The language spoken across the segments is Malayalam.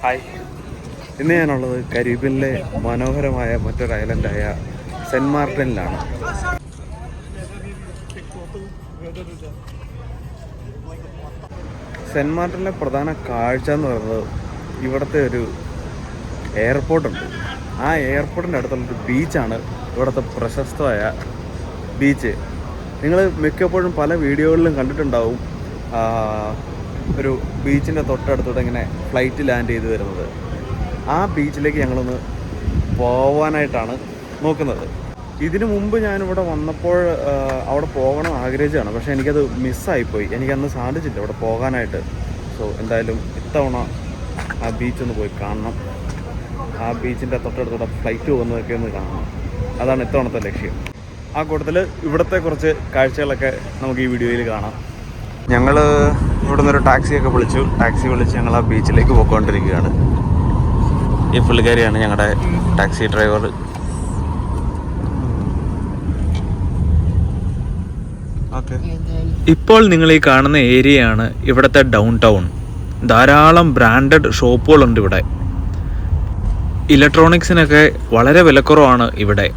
ഹായ്. ഇന്ന് ഞാനുള്ളത് കരീബിയനിലെ മനോഹരമായ മറ്റൊരു ഐലൻഡായ സെൻറ്റ് മാർട്ടിനിലാണ്. സെൻറ്റ് മാർട്ടിനിലെ പ്രധാന കാഴ്ച എന്ന് പറയുന്നത് ഇവിടുത്തെ ഒരു എയർപോർട്ടുണ്ട്. ആ എയർപോർട്ടിൻ്റെ അടുത്തുള്ളൊരു ബീച്ചാണ് ഇവിടുത്തെ പ്രശസ്തമായ ബീച്ച്. നിങ്ങൾ മിക്കപ്പോഴും പല വീഡിയോകളിലും കണ്ടിട്ടുണ്ടാവും ഒരു ബീച്ചിൻ്റെ തൊട്ടടുത്തൂടെ ഇങ്ങനെ ഫ്ലൈറ്റ് ലാൻഡ് ചെയ്ത് വരുന്നത്. ആ ബീച്ചിലേക്ക് ഞങ്ങളൊന്ന് പോവാനായിട്ടാണ് നോക്കുന്നത്. ഇതിനു മുമ്പ് ഞാനിവിടെ വന്നപ്പോൾ അവിടെ പോകണം ആഗ്രഹിച്ചതാണ്, പക്ഷേ എനിക്കത് മിസ്സായിപ്പോയി. എനിക്കന്ന് സാധിച്ചില്ല ഇവിടെ പോകാനായിട്ട്. സോ എന്തായാലും ഇത്തവണ ആ ബീച്ചൊന്ന് പോയി കാണണം. ആ ബീച്ചിൻ്റെ തൊട്ടടുത്തൂടെ ഫ്ലൈറ്റ് പോകുന്നതൊക്കെ ഒന്ന് കാണണം. അതാണ് ഇത്തവണത്തെ ലക്ഷ്യം. ആ കൂട്ടത്തിൽ ഇവിടുത്തെ കുറച്ച് കാഴ്ചകളൊക്കെ നമുക്ക് ഈ വീഡിയോയിൽ കാണാം. ഞങ്ങൾ ഇവിടെ നിന്നൊരു ടാക്സിയൊക്കെ വിളിച്ച് ഞങ്ങൾ ആ ബീച്ചിലേക്ക് പോയിക്കൊണ്ടിരിക്കുകയാണ്. ഈ പുള്ളിക്കാരിയാണ് ഞങ്ങളുടെ ടാക്സി ഡ്രൈവർ. ഇപ്പോൾ നിങ്ങൾ ഈ കാണുന്ന ഏരിയയാണ് ഇവിടുത്തെ ഡൗൺ ടൗൺ. ധാരാളം ബ്രാൻഡഡ് ഷോപ്പുകളുണ്ട് ഇവിടെ. ഇലക്ട്രോണിക്സിനൊക്കെ വളരെ വിലക്കുറവാണ് ഇവിടെ.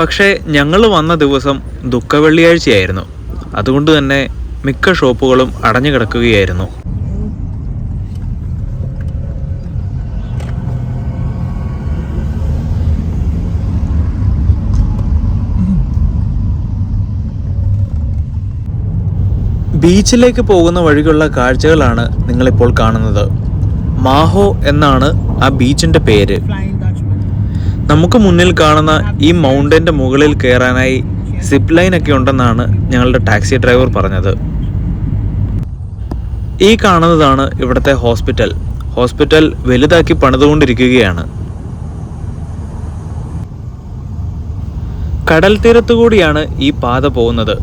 പക്ഷേ ഞങ്ങൾ വന്ന ദിവസം ദുഃഖവെള്ളിയാഴ്ചയായിരുന്നു. അതുകൊണ്ട് തന്നെ മിക്ക ഷോപ്പുകളും അടഞ്ഞു കിടക്കുകയായിരുന്നു. ബീച്ചിലേക്ക് പോകുന്ന വഴിക്കുള്ള കാഴ്ചകളാണ് നിങ്ങളിപ്പോൾ കാണുന്നത്. മാഹോ എന്നാണ് ആ ബീച്ചിൻ്റെ പേര്. നമുക്ക് മുന്നിൽ കാണുന്ന ഈ മൗണ്ടൻ്റെ മുകളിൽ കയറാനായി സിപ്പ് ലൈനൊക്കെ ഉണ്ടെന്നാണ് ഞങ്ങളുടെ ടാക്സി ഡ്രൈവർ പറഞ്ഞത്. ഈ കാണുന്നതാണ് ഇവിടുത്തെ ഹോസ്പിറ്റൽ വലുതാക്കി പണിതുകൊണ്ടിരിക്കുകയാണ്. കടൽ തീരത്തുകൂടിയാണ് ഈ പാത പോകുന്നത്.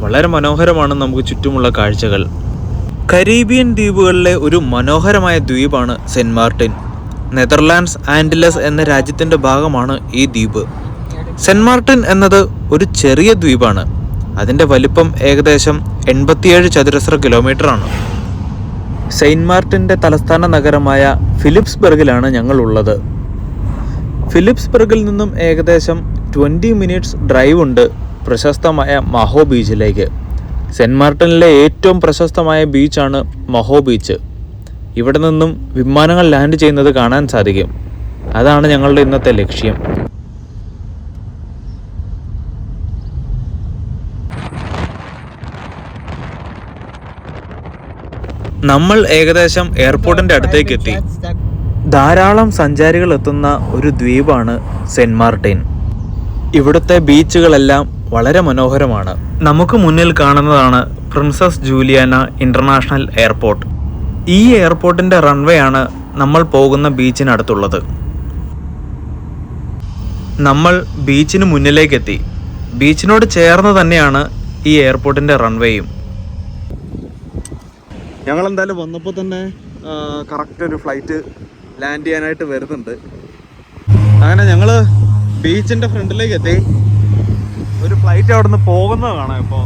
വളരെ മനോഹരമാണ് നമുക്ക് ചുറ്റുമുള്ള കാഴ്ചകൾ. കരീബിയൻ ദ്വീപുകളിലെ ഒരു മനോഹരമായ ദ്വീപാണ് സെൻറ്റ് മാർട്ടിൻ. നെതർലാൻഡ്സ് ആൻഡിലസ് എന്ന രാജ്യത്തിൻ്റെ ഭാഗമാണ് ഈ ദ്വീപ്. സെൻറ്റ് മാർട്ടിൻ എന്നത് ഒരു ചെറിയ ദ്വീപാണ്. അതിൻ്റെ വലിപ്പം ഏകദേശം 87 ചതുരശ്ര കിലോമീറ്ററാണ്. സെയിൻറ്റ് മാർട്ടിൻ്റെ തലസ്ഥാന നഗരമായ ഫിലിപ്സ്ബർഗിലാണ് ഞങ്ങളുള്ളത്. ഫിലിപ്സ്ബർഗിൽ നിന്നും ഏകദേശം 20 മിനിറ്റ്സ് ഡ്രൈവ് ഉണ്ട് പ്രശസ്തമായ മഹോ ബീച്ചിലേക്ക്. സെൻറ്റ് മാർട്ടിനിലെ ഏറ്റവും പ്രശസ്തമായ ബീച്ചാണ് മഹോ ബീച്ച്. ഇവിടെ നിന്നും വിമാനങ്ങൾ ലാൻഡ് ചെയ്യുന്നത് കാണാൻ സാധിക്കും. അതാണ് ഞങ്ങളുടെ ഇന്നത്തെ ലക്ഷ്യം. നമ്മൾ ഏകദേശം എയർപോർട്ടിൻ്റെ അടുത്തേക്ക് എത്തി. ധാരാളം സഞ്ചാരികൾ എത്തുന്ന ഒരു ദ്വീപാണ് സെൻറ്റ് മാർട്ടിൻ. ഇവിടുത്തെ ബീച്ചുകളെല്ലാം വളരെ മനോഹരമാണ്. നമുക്ക് മുന്നിൽ കാണുന്നതാണ് പ്രിൻസസ് ജൂലിയാന ഇൻ്റർനാഷണൽ എയർപോർട്ട്. ഈ എയർപോർട്ടിൻ്റെ റൺവേ ആണ് നമ്മൾ പോകുന്ന ബീച്ചിനടുത്തുള്ളത്. നമ്മൾ ബീച്ചിന് മുന്നിലേക്കെത്തി. ബീച്ചിനോട് ചേർന്ന് തന്നെയാണ് ഈ എയർപോർട്ടിൻ്റെ റൺവേയും. ഞങ്ങളെന്തായാലും വന്നപ്പോൾ തന്നെ കറക്റ്റ് ഒരു ഫ്ലൈറ്റ് ലാൻഡ് ചെയ്യാനായിട്ട് വരുന്നുണ്ട്. അങ്ങനെ ഞങ്ങൾ ബീച്ചിൻ്റെ ഫ്രണ്ടിലേക്ക് എത്തി. ഒരു ഫ്ലൈറ്റ് അവിടെ നിന്ന് പോകുന്നത് കാണാം ഇപ്പോൾ.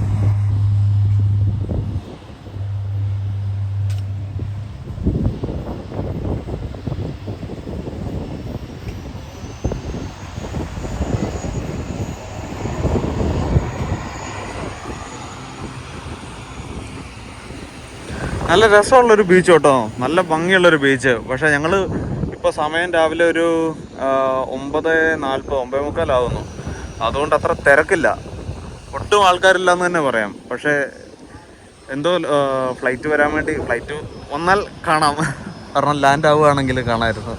നല്ല രസമുള്ളൊരു ബീച്ച് കേട്ടോ, നല്ല ഭംഗിയുള്ളൊരു ബീച്ച്. പക്ഷേ ഞങ്ങൾ ഇപ്പോൾ സമയം രാവിലെ ഒരു 9:40 9:45 അതുകൊണ്ട് അത്ര തിരക്കില്ല, ഒട്ടും ആൾക്കാരില്ല എന്ന് തന്നെ പറയാം. പക്ഷേ എന്തോ ഫ്ലൈറ്റ് വരാൻ വേണ്ടി, ഫ്ലൈറ്റ് വന്നാൽ കാണാം, കാരണം ലാൻഡ് ആവുകയാണെങ്കിൽ കാണാമായിരുന്നു.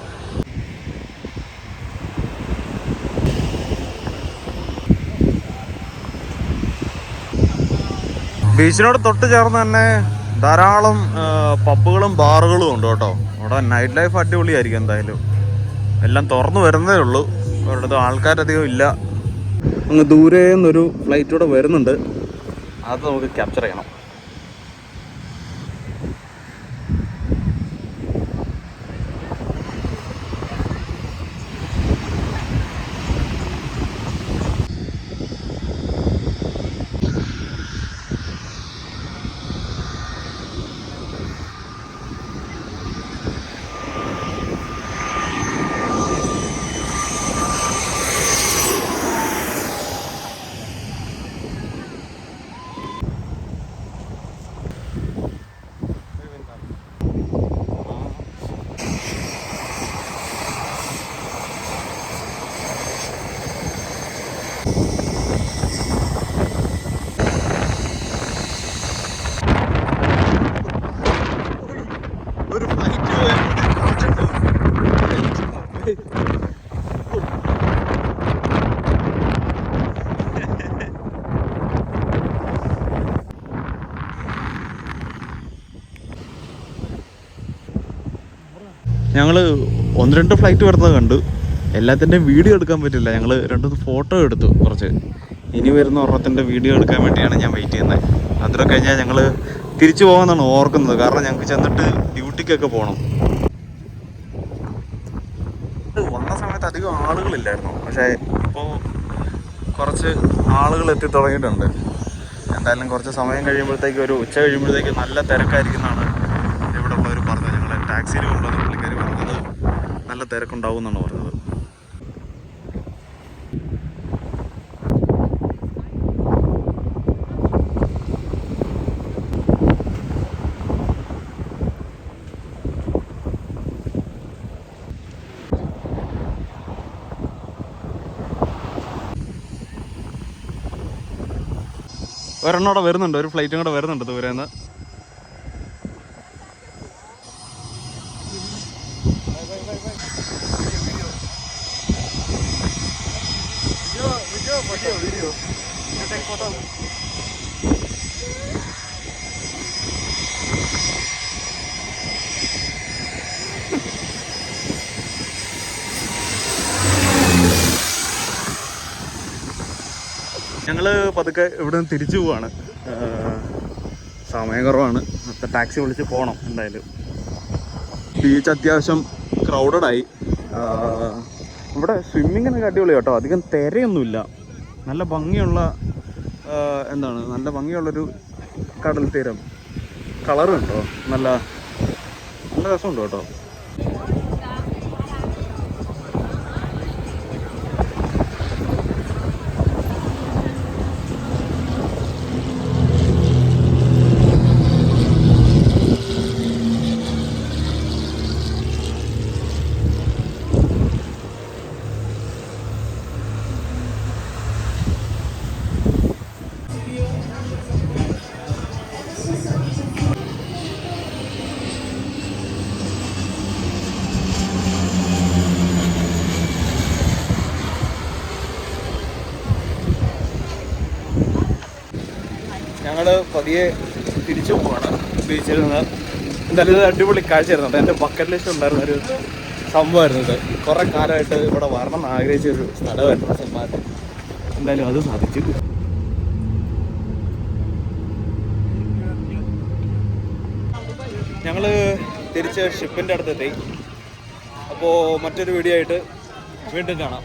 ബീച്ചിനോട് തൊട്ട് ചേർന്ന് തന്നെ ധാരാളം പബ്ബുകളും ബാറുകളും ഉണ്ട് കേട്ടോ. അവിടെ നൈറ്റ് ലൈഫ് അടിപൊളിയായിരിക്കും. എന്തായാലും എല്ലാം തുറന്നു വരുന്നതേ ഉള്ളൂ, ഒരിടത്ത് ആൾക്കാരധികം ഇല്ല. അങ്ങ് ദൂരെ നിന്നൊരു ഫ്ലൈറ്റ് കൂടെ വരുന്നുണ്ട്, അത് നമുക്ക് ക്യാപ്ചർ ചെയ്യണം. ഞങ്ങൾ 1-2 ഫ്ലൈറ്റ് വരുന്നത് കണ്ടു. എല്ലാത്തിൻ്റെയും വീഡിയോ എടുക്കാൻ പറ്റില്ല. ഞങ്ങൾ 2 ഫോട്ടോ എടുത്തു കുറച്ച്. ഇനി വരുന്ന ഒരെണ്ണത്തിൻ്റെ വീഡിയോ എടുക്കാൻ വേണ്ടിയാണ് ഞാൻ വെയിറ്റ് ചെയ്യുന്നത്. അത്ര കഴിഞ്ഞാൽ ഞങ്ങൾ തിരിച്ചു പോകാമെന്നാണ് ഓർക്കുന്നത്. കാരണം ഞങ്ങൾക്ക് ചെന്നിട്ട് ഡ്യൂട്ടിക്കൊക്കെ പോകണം. വന്ന സമയത്ത് അധികം ആളുകളില്ലായിരുന്നു, പക്ഷേ ഇപ്പോൾ കുറച്ച് ആളുകൾ എത്തി തുടങ്ങിയിട്ടുണ്ട്. എന്തായാലും കുറച്ച് സമയം കഴിയുമ്പോഴത്തേക്ക്, ഒരു ഉച്ച കഴിയുമ്പോഴത്തേക്ക് നല്ല തിരക്കായിരിക്കുന്നതാണ് ഇവിടെ ഉള്ളവർ പറഞ്ഞത്. ഞങ്ങൾ ടാക്സിയിൽ കൊണ്ടുവന്ന പുള്ളിക്കാർ പറഞ്ഞത് നല്ല തിരക്കുണ്ടാവും എന്നാണ് പറഞ്ഞത്. ഒരെണ്ണം അവിടെ വരുന്നുണ്ട്, ഒരു ഫ്ലൈറ്റും കൂടെ വരുന്നുണ്ട് ദൂരെന്ന്. ഞങ്ങൾ പതുക്കെ ഇവിടെ നിന്ന് തിരിച്ചു പോവാണ്. സമയം കുറവാണ്. അടുത്ത ടാക്സി വിളിച്ച് പോകണം എന്തായാലും. ബീച്ച് അത്യാവശ്യം ക്രൗഡഡായി. ഇവിടെ സ്വിമ്മിങ്ങിനൊക്കെ അടിപൊളി കേട്ടോ. അധികം തിരയൊന്നുമില്ല. നല്ല ഭംഗിയുള്ള നല്ല ഭംഗിയുള്ളൊരു കടൽ തീരം. കളറും ഉണ്ടോ, നല്ല രസമുണ്ട് കേട്ടോ. ഞങ്ങൾ പതിയെ തിരിച്ചു പോവാണ് ബീച്ചിൽ നിന്ന്. എന്തായാലും ഇത് അടിപൊളി കാഴ്ചയായിരുന്നു. എൻ്റെ ബക്കറ്റ് ലിസ്റ്റ് ഉണ്ടായിരുന്നൊരു സംഭവമായിരുന്നു ഇത്. കുറേ കാലമായിട്ട് ഇവിടെ വരണം എന്ന് ആഗ്രഹിച്ചൊരു സ്ഥലമായിരുന്നു സെൻമാർട്ടിൻ. എന്തായാലും അത് സാധിച്ചു. ഞങ്ങൾ തിരിച്ച് ഷിപ്പിൻ്റെ അടുത്തെത്തി. അപ്പോൾ മറ്റൊരു വീഡിയോ ആയിട്ട് വീണ്ടും കാണാം.